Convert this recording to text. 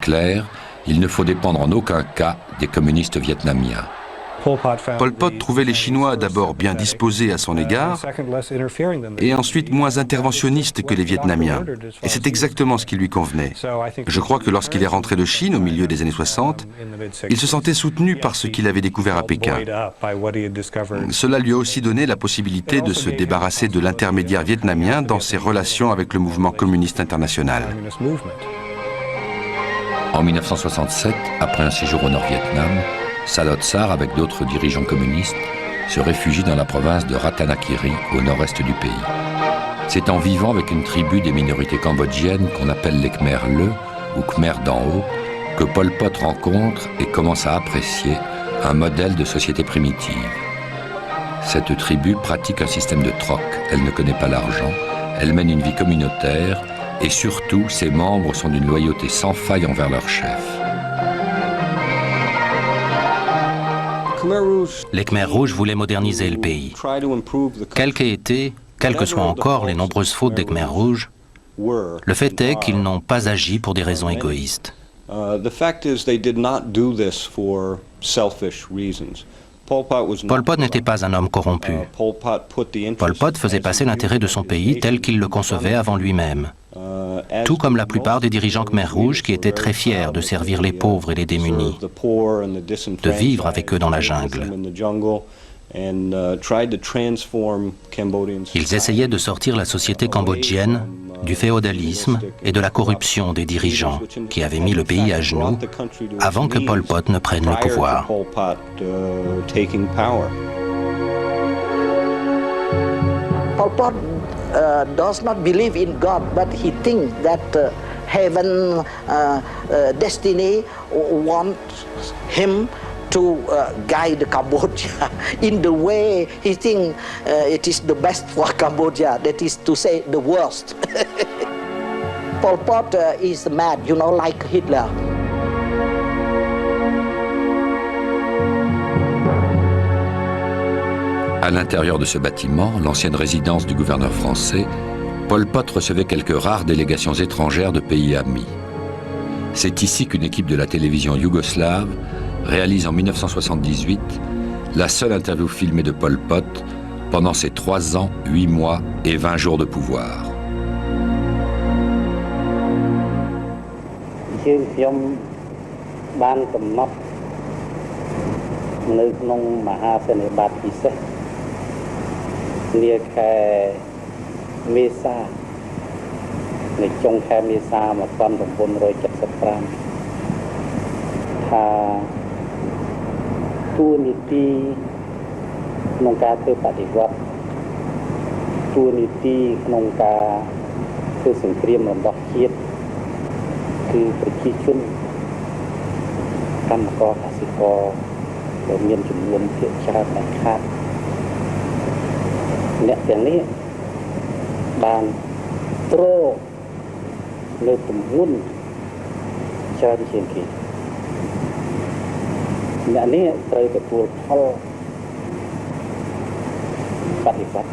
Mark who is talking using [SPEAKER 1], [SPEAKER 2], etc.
[SPEAKER 1] clair, il ne faut dépendre en aucun cas des communistes vietnamiens.
[SPEAKER 2] Pol Pot trouvait les Chinois d'abord bien disposés à son égard et ensuite moins interventionnistes que les Vietnamiens. Et c'est exactement ce qui lui convenait. Je crois que lorsqu'il est rentré de Chine au milieu des années 60, il se sentait soutenu par ce qu'il avait découvert à Pékin. Cela lui a aussi donné la possibilité de se débarrasser de l'intermédiaire vietnamien dans ses relations avec le mouvement communiste international.
[SPEAKER 1] En 1967, après un séjour au Nord-Vietnam, Salotsar, avec d'autres dirigeants communistes, se réfugie dans la province de Ratanakiri, au nord-est du pays. C'est en vivant avec une tribu des minorités cambodgiennes qu'on appelle les Khmer Le, ou Khmer d'en haut, que Pol Pot rencontre et commence à apprécier un modèle de société primitive. Cette tribu pratique un système de troc, elle ne connaît pas l'argent, elle mène une vie communautaire et surtout, ses membres sont d'une loyauté sans faille envers leur chef.
[SPEAKER 3] Les Khmers rouges voulaient moderniser le pays. Quelles que soient encore les nombreuses fautes des Khmers rouges, le fait est qu'ils n'ont pas agi pour des raisons égoïstes. Pol Pot n'était pas un homme corrompu. Pol Pot faisait passer l'intérêt de son pays tel qu'il le concevait avant lui-même. Tout comme la plupart des dirigeants Khmers rouges qui étaient très fiers de servir les pauvres et les démunis, de vivre avec eux dans la jungle. Ils essayaient de sortir la société cambodgienne du féodalisme et de la corruption des dirigeants qui avaient mis le pays à genoux avant que Pol Pot ne prenne le pouvoir.
[SPEAKER 4] Pol Pot does not believe in God, but he thinks that heaven, destiny wants him to guide Cambodia in the way he thinks it is the best for Cambodia, that is to say the worst. Pol Pot is mad, you know, like Hitler.
[SPEAKER 1] À l'intérieur de ce bâtiment, l'ancienne résidence du gouverneur français, Pol Pot recevait quelques rares délégations étrangères de pays amis. C'est ici qu'une équipe de la télévision yougoslave réalise en 1978 la seule interview filmée de Pol Pot pendant ses 3 ans, 8 mois et 20 jours de pouvoir.
[SPEAKER 5] Pak